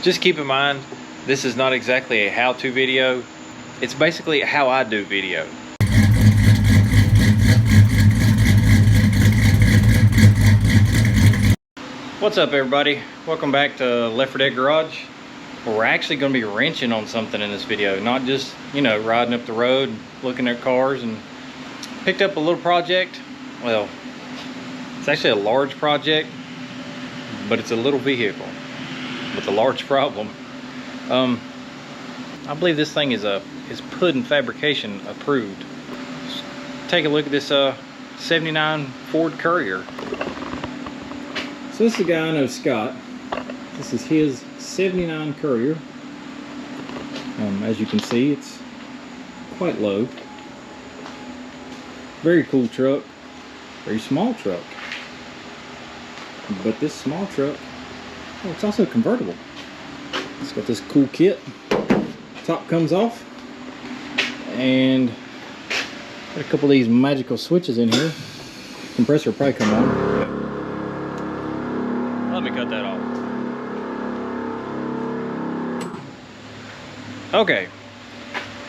Just keep in mind, this is not exactly a how-to video. It's basically how I do video. What's up, everybody? Welcome back to Left 4 Dead Garage, where we're actually going to be wrenching on something in this video, not just, you know, riding up the road, looking at cars. And picked up a little project. Well, it's actually a large project, but it's a little vehicle with a large problem. I believe this thing is Puddin Fabrication approved. Just take a look at this 79 Ford Courier. So this is a guy I know, Scott. This is his 79 Courier. As you can see, it's quite low. Very cool truck. Very small truck. But this small truck, oh, it's also convertible. It's got this cool kit. Top comes off. And got a couple of these magical switches in here. Compressor will probably come on. Let me cut that off. Okay,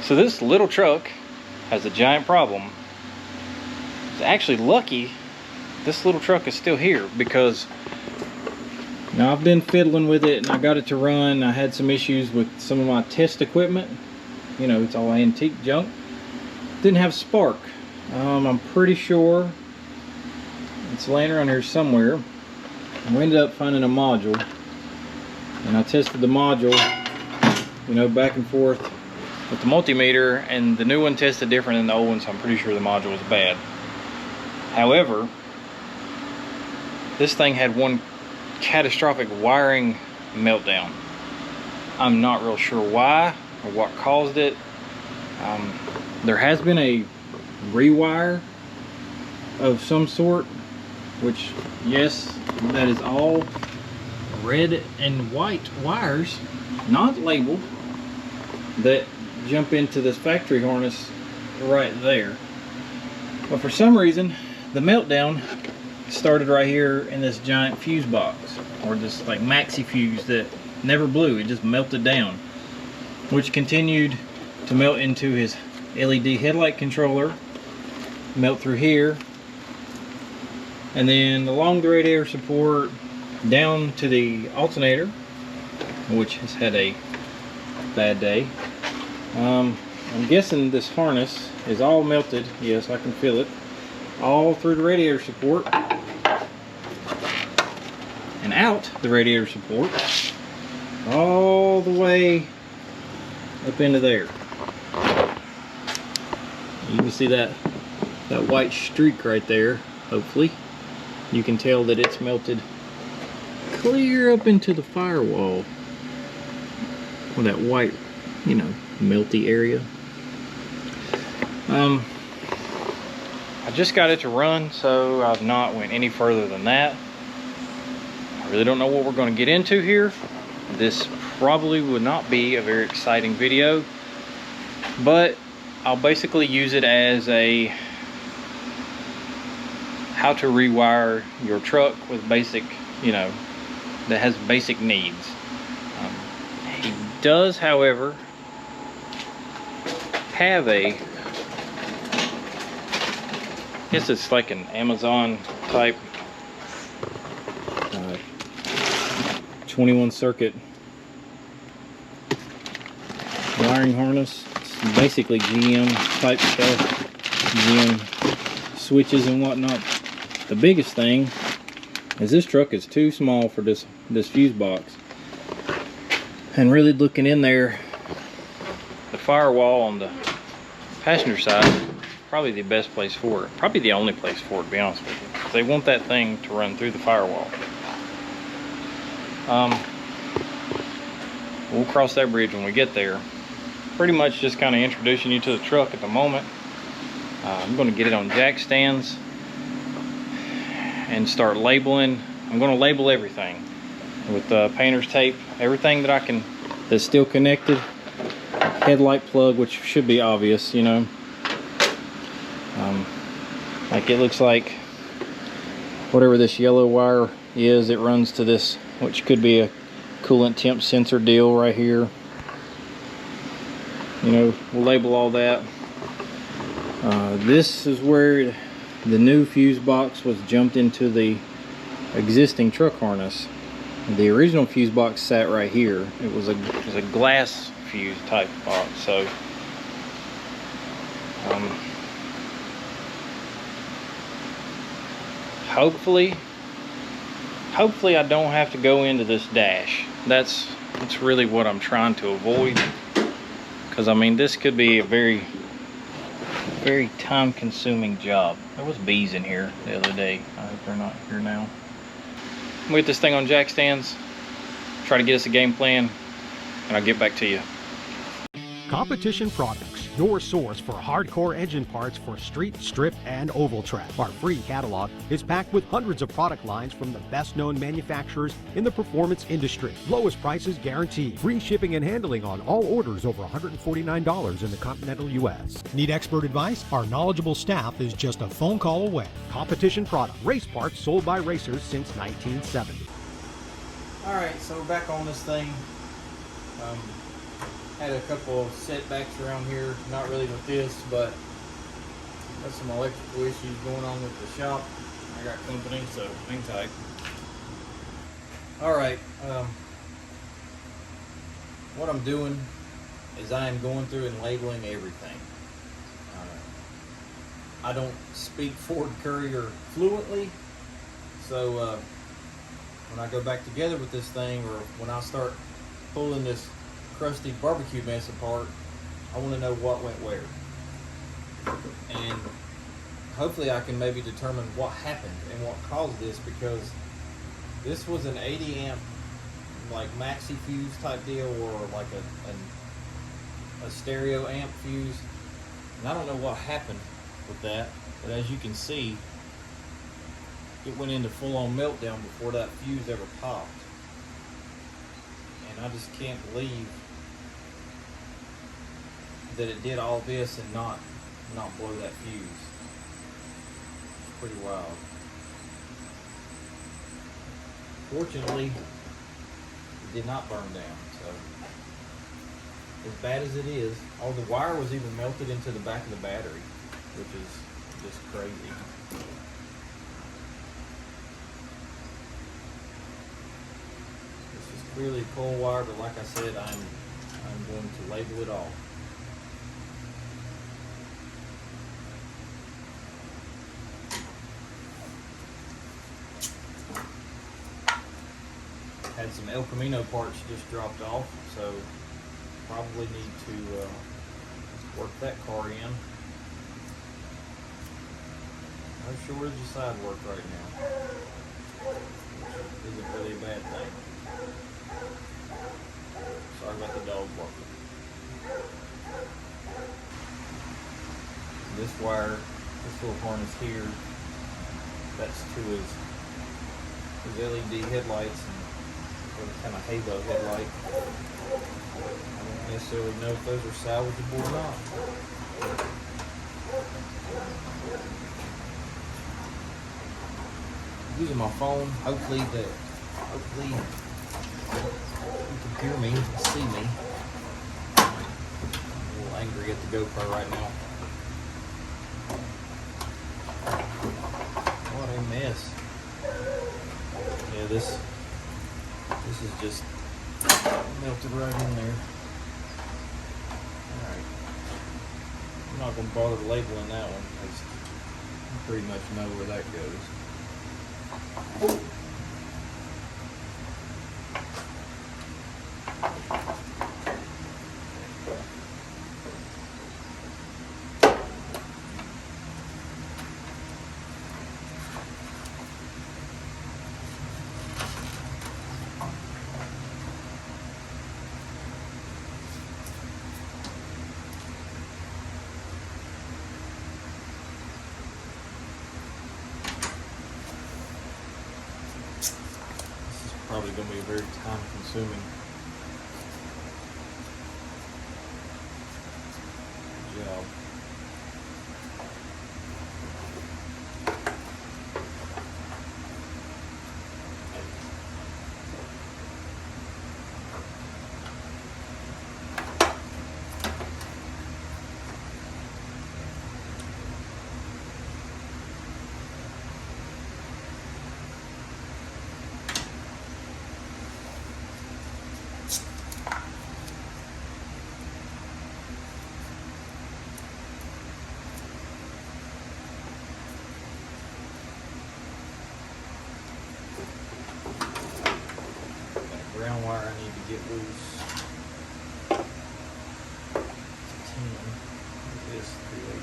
so this little truck has a giant problem. It's actually lucky this little truck is still here, because now I've been fiddling with it and I got it to run. I had some issues with some of my test equipment. You know, it's all antique junk. Didn't have spark. I'm pretty sure it's laying around here somewhere. We ended up finding a module, and I tested the module, you know, back and forth with the multimeter, and the new one tested different than the old one, so I'm pretty sure the module was bad. However, this thing had one catastrophic wiring meltdown. I'm not real sure why or what caused it. There has been a rewire of some sort, which, yes, that is all red and white wires, not labeled, that jump into this factory harness right there. But for some reason, the meltdown started right here in this giant fuse box, or this like maxi fuse that never blew. It just melted down, which continued to melt into his LED headlight controller, melt through here, and then along the radiator support down to the alternator, which has had a bad day. I'm guessing this harness is all melted. Yes, I can feel it all through the radiator support and out the radiator support all the way up into there. You can see that white streak right there. Hopefully you can tell that it's melted clear up into the firewall, with that white, you know, melty area. I just got it to run, so I've not went any further than that. I really don't know what we're going to get into here. This probably would not be a very exciting video, but I'll basically use it as a how to rewire your truck with basic, you know, that has basic needs. He does, however, have a, I guess it's like an Amazon type 21 circuit wiring harness. It's basically GM type stuff, GM switches and whatnot. The biggest thing is this truck is too small for this fuse box, and really looking in there, the firewall on the passenger side, probably the best place for it, probably the only place for it, to be honest with you. They want that thing to run through the firewall. We'll cross that bridge when we get there. Pretty much just kind of introducing you to the truck at the moment. I'm going to get it on jack stands and start labeling. I'm going to label everything with painter's tape, everything that I can that's still connected. Headlight plug, which should be obvious, you know. Like, it looks like whatever this yellow wire is, it runs to this, which could be a coolant temp sensor deal right here. You know, we'll label all that. This is where the new fuse box was jumped into the existing truck harness. The original fuse box sat right here. It was a glass fuse type box, so hopefully I don't have to go into this dash. That's really what I'm trying to avoid, because I mean this could be a very time consuming job. There was bees in here the other day. I hope they're not here now. We'll get this thing on jack stands, try to get us a game plan, and I'll get back to you. Competition Products, your source for hardcore engine parts for street, strip, and oval track. Our free catalog is packed with hundreds of product lines from the best-known manufacturers in the performance industry. Lowest prices guaranteed. Free shipping and handling on all orders over $149 in the continental U.S. Need expert advice? Our knowledgeable staff is just a phone call away. Competition Product, race parts sold by racers since 1970. All right, so we're back on this thing. Had a couple of setbacks around here, not really with this, but got some electrical issues going on with the shop. I got company, so hang tight. Alright, what I'm doing is I am going through and labeling everything. I don't speak Ford Courier fluently, so when I go back together with this thing, or when I start pulling this crusty barbecue mess apart, I want to know what went where, and hopefully I can maybe determine what happened and what caused this, because this was an 80 amp like maxi fuse type deal, or like a stereo amp fuse, and I don't know what happened with that, but as you can see, it went into full-on meltdown before that fuse ever popped. And I just can't believe that it did all this and not blow that fuse. It's pretty wild. Fortunately, it did not burn down. So as bad as it is, all the wire was even melted into the back of the battery, which is just crazy. This is clearly coil wire, but like I said, I'm going to label it all. Had some El Camino parts just dropped off, so probably need to work that car in. No shortage of side work right now, which isn't really a bad thing. Sorry about the dog barking. This wire, this little harness here, that's to his LED headlights and kind of halo headlight. I don't necessarily know if those are salvageable or not. I'm using my phone. Hopefully you can hear me, see me. I'm a little angry at the GoPro right now. What a mess. Yeah, this is just melted right in there. Alright. I'm not going to bother labeling that one, because I pretty much know where that goes. Probably going to be a very time-consuming job. get loose. 10. It is 3/8.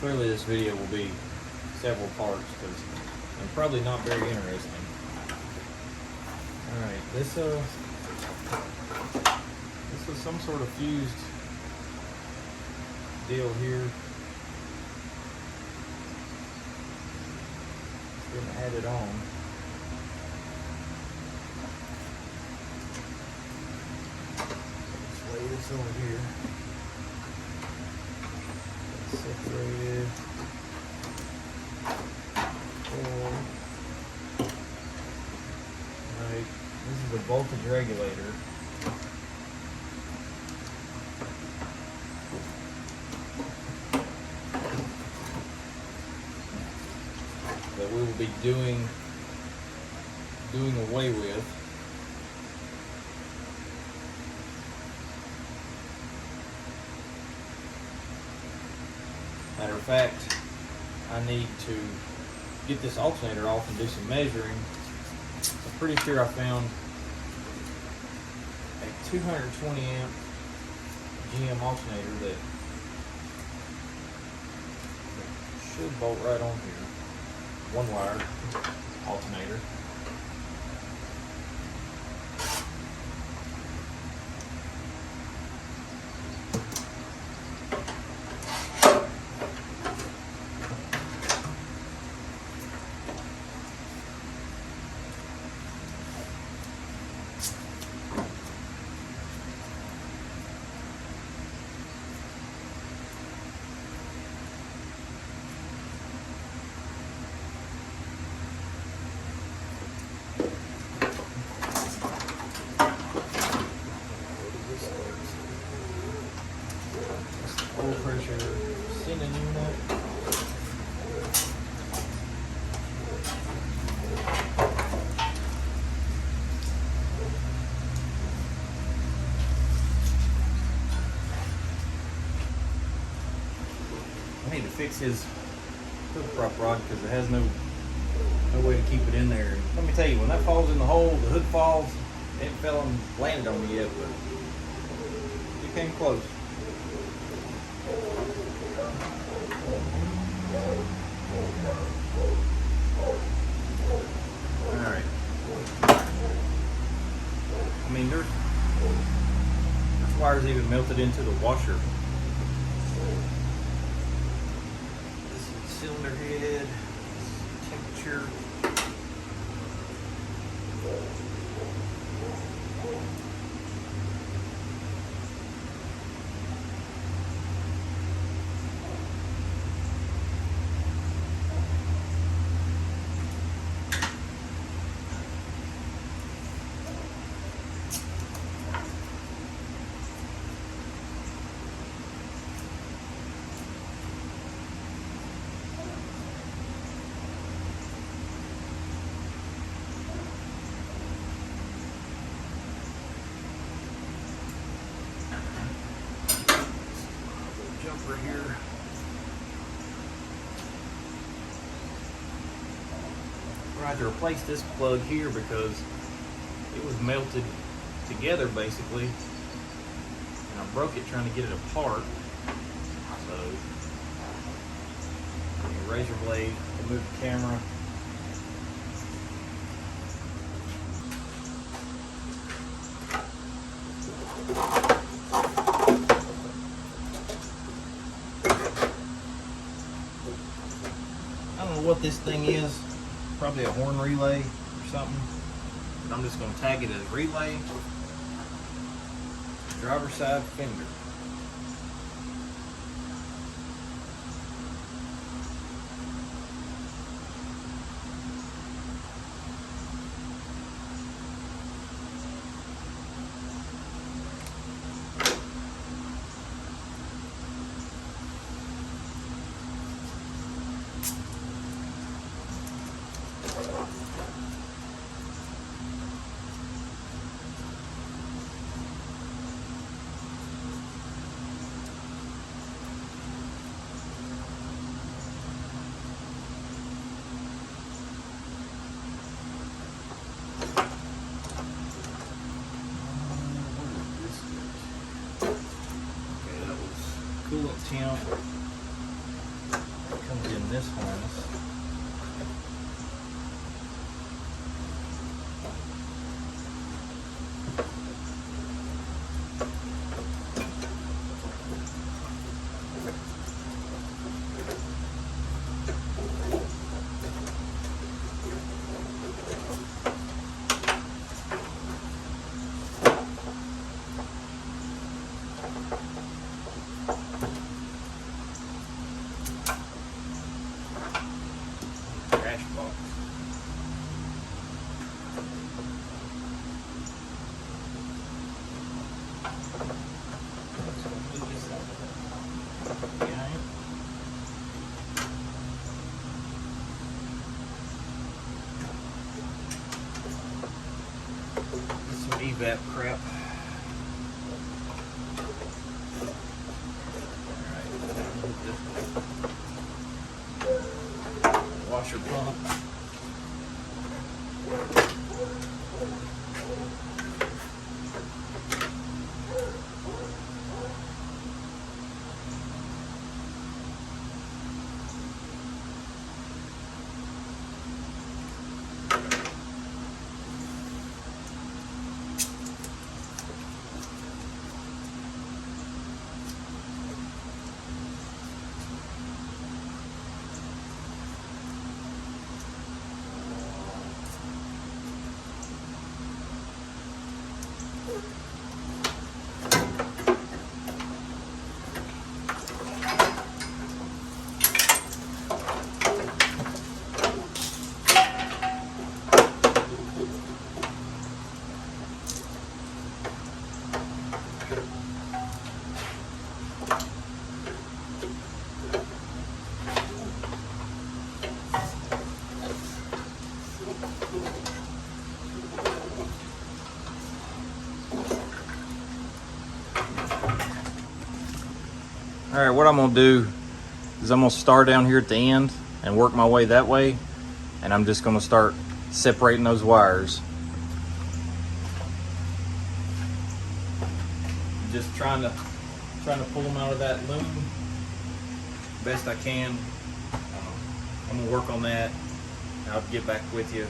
Clearly this video will be several parts because they're probably not very interesting. Alright, this is some sort of fused deal here. It's been added on. Let's lay this over here. Separated. Right. This is the voltage regulator. That we will be doing away with. Matter of fact, I need to get this alternator off and do some measuring. I'm pretty sure I found a 220 amp GM alternator that should bolt right on here. One wire alternator. Oil pressure sending unit. I need to fix his hook prop rod because it has no way to keep it in there. Let me tell you, when that falls in the hole, the hook falls. It fell and landed on me yet, but it came close. Alright. I mean, there's wires even melted into the washer. This is the cylinder head, temperature. Jumper here. I had to replace this plug here because it was melted together basically, and I broke it trying to get it apart. So, razor blade, remove the camera. what this thing is. Probably a horn relay or something. But I'm just going to tag it as relay, driver's side fender. Coolant temp comes in this harness. Some evap crap. Alright, washer pump. All right, what I'm gonna do is I'm gonna start down here at the end and work my way that way, and I'm just gonna start separating those wires. Just trying to pull them out of that loom best I can. I'm gonna work on that. I'll get back with you,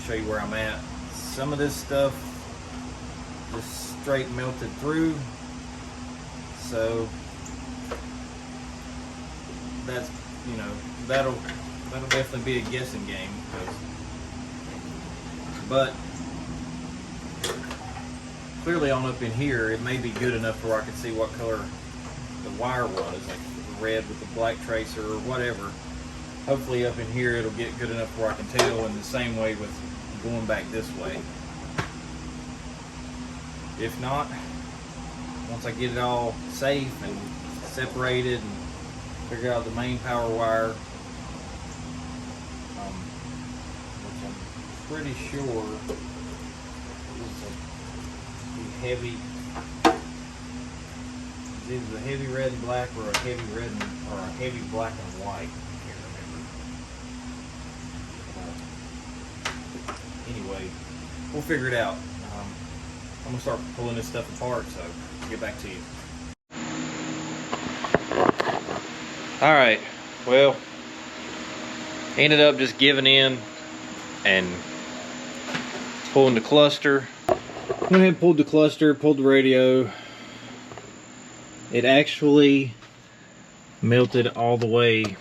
show you where I'm at. Some of this stuff just straight melted through, so that's, you know, that'll definitely be a guessing game. But clearly on up in here, it may be good enough where I can see what color the wire was, like red with the black tracer or whatever. Hopefully up in here it'll get good enough where I can tell, in the same way with going back this way. If not, once I get it all safe and separated and figure out the main power wire, which I'm pretty sure is a heavy, it's either the heavy red and black or a heavy red and, or a heavy black and white. I can't remember. Anyway, we'll figure it out. I'm gonna start pulling this stuff apart, so I'll get back to you. All right, well, ended up just giving in and pulling the cluster. Went ahead and pulled the cluster, pulled the radio. It actually melted all the way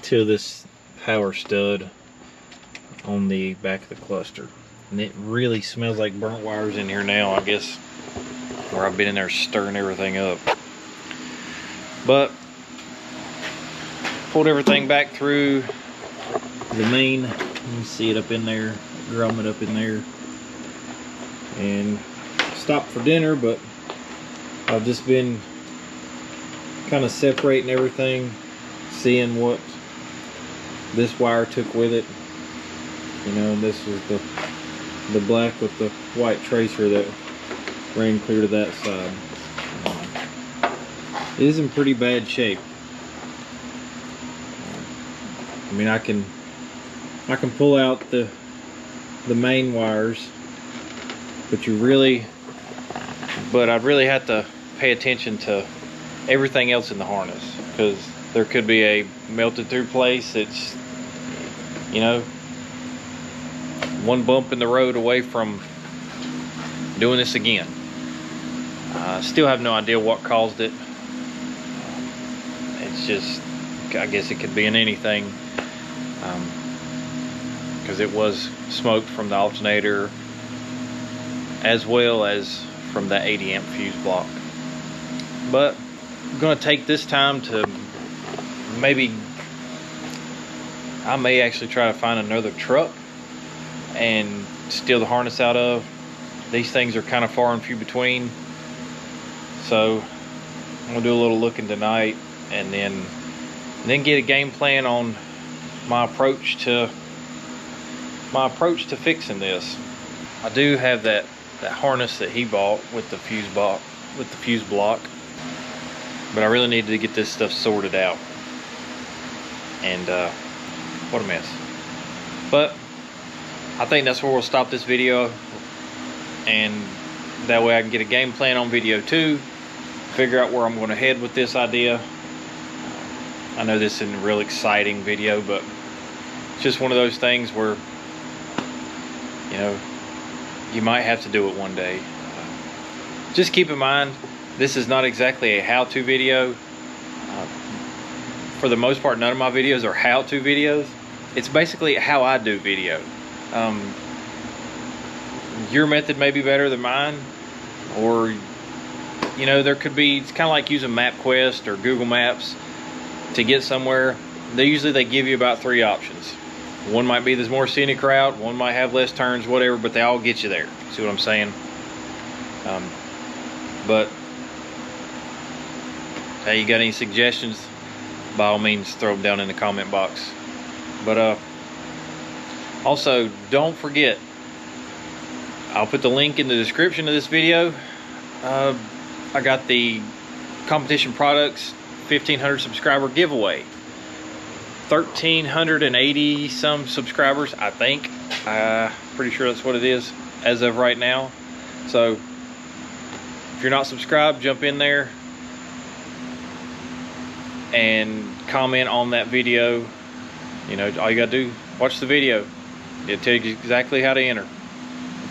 to this power stud on the back of the cluster. And it really smells like burnt wires in here now, I guess, where I've been in there stirring everything up. But pulled everything back through the main. You can see it up in there, grommet up in there. And stopped for dinner, but I've just been kind of separating everything, seeing what this wire took with it. You know, this is the black with the white tracer that ran clear to that side. It is in pretty bad shape. I mean, I can pull out the main wires, but I'd really have to pay attention to everything else in the harness, because there could be a melted through place. It's, you know, one bump in the road away from doing this again. I still have no idea what caused it. It's just, I guess it could be in anything, because it was smoked from the alternator as well as from the 80 amp fuse block. But I'm going to take this time to I may actually try to find another truck and steal the harness out of. These things are kind of far and few between, so I'm gonna do a little looking tonight, and then get a game plan on my approach to fixing this. I do have that harness that he bought with the fuse block, but I really needed to get this stuff sorted out. And what a mess. But I think that's where we'll stop this video, and that way I can get a game plan on video 2, figure out where I'm going to head with this idea. I know this isn't a real exciting video, but it's just one of those things where, you know, you might have to do it one day. Just keep in mind, this is not exactly a how-to video. For the most part, none of my videos are how-to videos. It's basically how I do video. Your method may be better than mine, or, you know, there could be, it's kind of like using MapQuest or Google Maps to get somewhere. They give you about 3 options. One might be the more scenic route, one might have less turns, whatever, but they all get you there. See what I'm saying? But hey, you got any suggestions? By all means, throw them down in the comment box. But also, don't forget, I'll put the link in the description of this video. I got the Competition Products 1500 subscriber giveaway. 1,380 some subscribers, I think. Pretty sure that's what it is as of right now. So if you're not subscribed, jump in there and comment on that video. You know, all you gotta do, watch the video. It'll tell you exactly how to enter.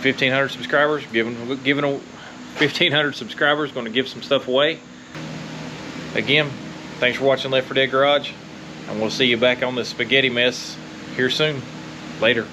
1,500 subscribers, giving 1,500 subscribers, going to give some stuff away. Again, thanks for watching Left 4 Dead Garage, and we'll see you back on the spaghetti mess here soon. Later.